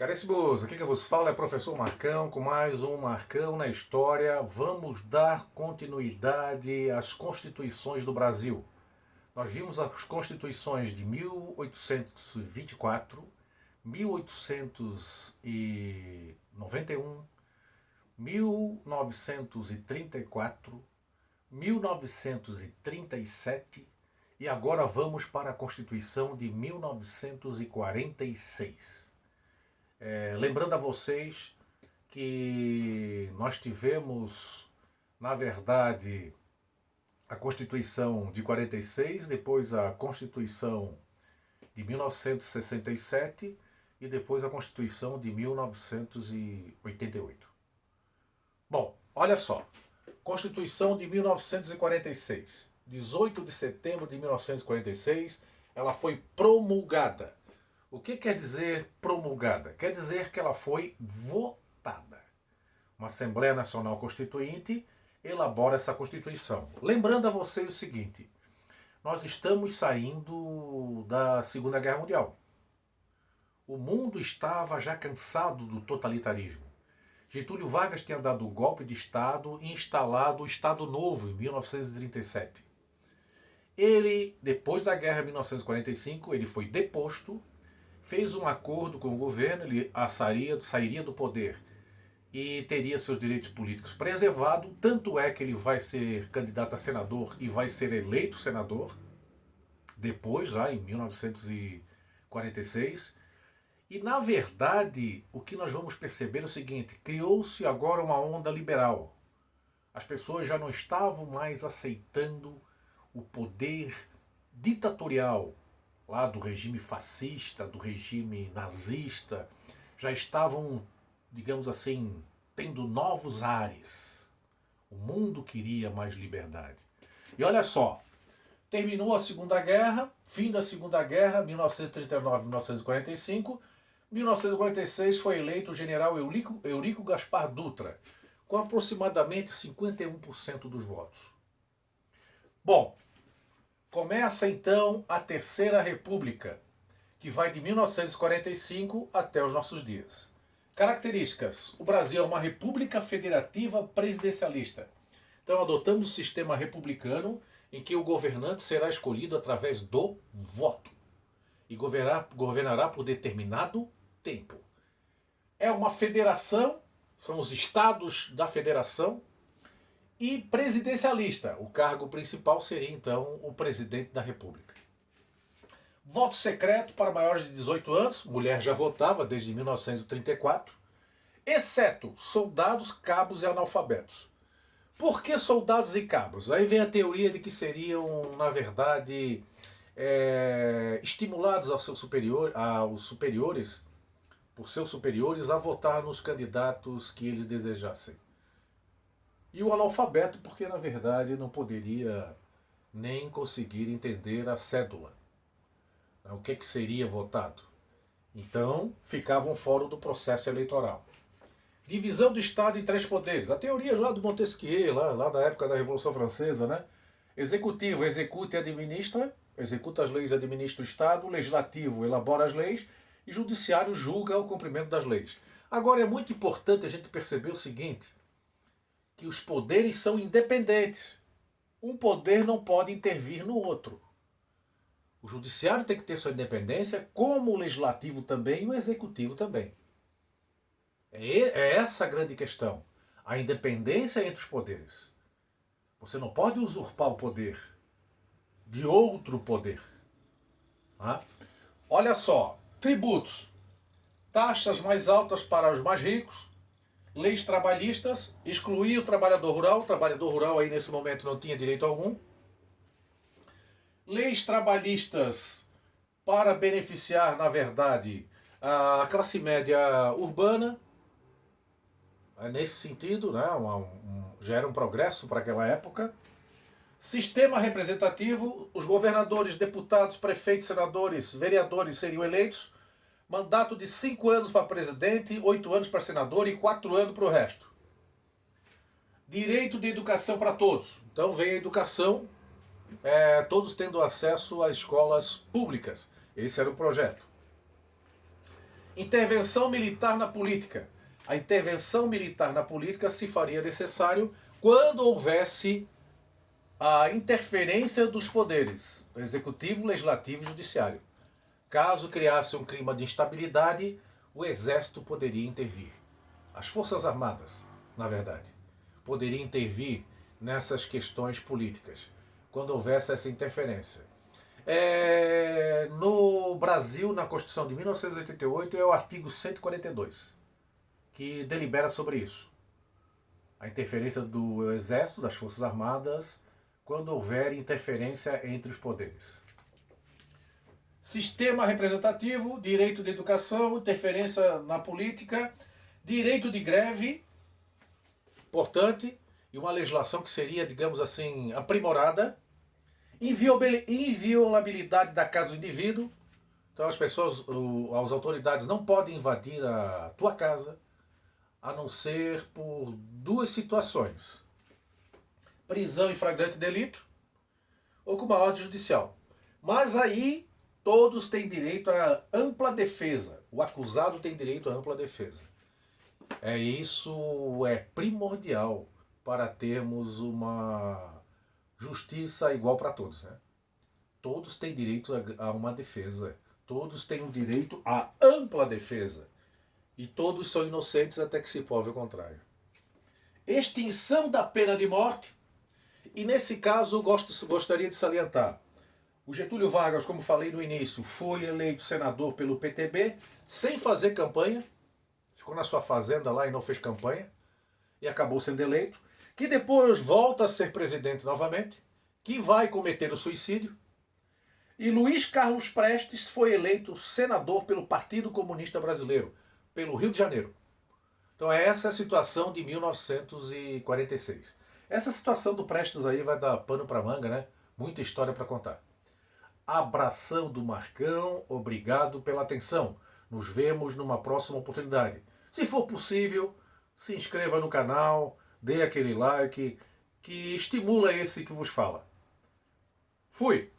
Caríssimos, aqui que vos fala é o professor Marcão, com mais um Marcão na História. Vamos dar continuidade às constituições do Brasil. Nós vimos as constituições de 1824, 1891, 1934, 1937 e agora vamos para a Constituição de 1946. Lembrando a vocês que nós tivemos, na verdade, a Constituição de 46, depois a Constituição de 1967 e depois a Constituição de 1988. Bom, olha só. Constituição de 1946. 18 de setembro de 1946, ela foi promulgada. O que quer dizer promulgada? Quer dizer que ela foi votada. Uma Assembleia Nacional Constituinte elabora essa Constituição. Lembrando a vocês o seguinte: nós estamos saindo da Segunda Guerra Mundial. O mundo estava já cansado do totalitarismo. Getúlio Vargas tinha dado um golpe de Estado e instalado o Estado Novo em 1937. Ele, depois da guerra de 1945, ele foi deposto, fez um acordo com o governo, ele sairia do poder e teria seus direitos políticos preservados, tanto é que ele vai ser candidato a senador e vai ser eleito senador, depois, já em 1946. E, na verdade, o que nós vamos perceber é o seguinte: criou-se agora uma onda liberal. As pessoas já não estavam mais aceitando o poder ditatorial lá do regime fascista, do regime nazista. Já estavam, digamos assim, tendo novos ares. O mundo queria mais liberdade. E olha só, terminou a Segunda Guerra, fim da Segunda Guerra, 1939-1945. 1946 foi eleito o general Eurico Gaspar Dutra, com aproximadamente 51% dos votos. Bom, começa então a Terceira República, que vai de 1945 até os nossos dias. Características: o Brasil é uma república federativa presidencialista. Então adotamos o sistema republicano em que o governante será escolhido através do voto e governará por determinado tempo. É uma federação, são os estados da federação, e presidencialista. O cargo principal seria então o presidente da República. Voto secreto para maiores de 18 anos, mulher já votava desde 1934, exceto soldados, cabos e analfabetos. Por que soldados e cabos? Aí vem a teoria de que seriam, na verdade, estimulados aos superiores, por seus superiores, a votar nos candidatos que eles desejassem. E o analfabeto, porque na verdade não poderia nem conseguir entender a cédula. O que seria votado? Então, ficavam fora do processo eleitoral. Divisão do Estado em 3 poderes. A teoria lá do Montesquieu, lá da época da Revolução Francesa, né? Executivo executa e administra, executa as leis e administra o Estado. Legislativo elabora as leis e judiciário julga o cumprimento das leis. Agora é muito importante a gente perceber o seguinte: que os poderes são independentes. Um poder não pode intervir no outro. O judiciário tem que ter sua independência, como o legislativo também e o executivo também. É essa a grande questão. A independência entre os poderes. Você não pode usurpar o poder de outro poder. Tá? Olha só, tributos. Taxas mais altas para os mais ricos. Leis trabalhistas, excluir o trabalhador rural. O trabalhador rural aí nesse momento não tinha direito algum. Leis trabalhistas para beneficiar, na verdade, a classe média urbana. Nesse sentido, né, já era um progresso para aquela época. Sistema representativo, os governadores, deputados, prefeitos, senadores, vereadores seriam eleitos. Mandato de 5 anos para presidente, 8 anos para senador e 4 anos para o resto. Direito de educação para todos. Então vem a educação, todos tendo acesso a escolas públicas. Esse era o projeto. Intervenção militar na política. A intervenção militar na política se faria necessário quando houvesse a interferência dos poderes, executivo, legislativo e judiciário. Caso criasse um clima de instabilidade, o exército poderia intervir. As Forças Armadas, na verdade, poderiam intervir nessas questões políticas, quando houvesse essa interferência. No Brasil, na Constituição de 1988, é o artigo 142, que delibera sobre isso. A interferência do Exército, das Forças Armadas, quando houver interferência entre os poderes. Sistema representativo, direito de educação, interferência na política, direito de greve, importante, e uma legislação que seria, digamos assim, aprimorada. Inviolabilidade da casa do indivíduo. Então as pessoas, as autoridades não podem invadir a tua casa, a não ser por duas situações: prisão em flagrante delito ou com uma ordem judicial. Mas aí todos têm direito a ampla defesa. O acusado tem direito a ampla defesa. Isso é primordial para termos uma justiça igual para todos, né? Todos têm direito a uma defesa. Todos têm o direito à ampla defesa. E todos são inocentes até que se prove o contrário. Extinção da pena de morte. E nesse caso eu gostaria de salientar. O Getúlio Vargas, como falei no início, foi eleito senador pelo PTB sem fazer campanha. Ficou na sua fazenda lá e não fez campanha. E acabou sendo eleito. Que depois volta a ser presidente novamente. Que vai cometer o suicídio. E Luiz Carlos Prestes foi eleito senador pelo Partido Comunista Brasileiro, pelo Rio de Janeiro. Então essa é a situação de 1946. Essa situação do Prestes aí vai dar pano para manga, né? Muita história para contar. Abração do Marcão, obrigado pela atenção. Nos vemos numa próxima oportunidade. Se for possível, se inscreva no canal, dê aquele like que estimula esse que vos fala. Fui!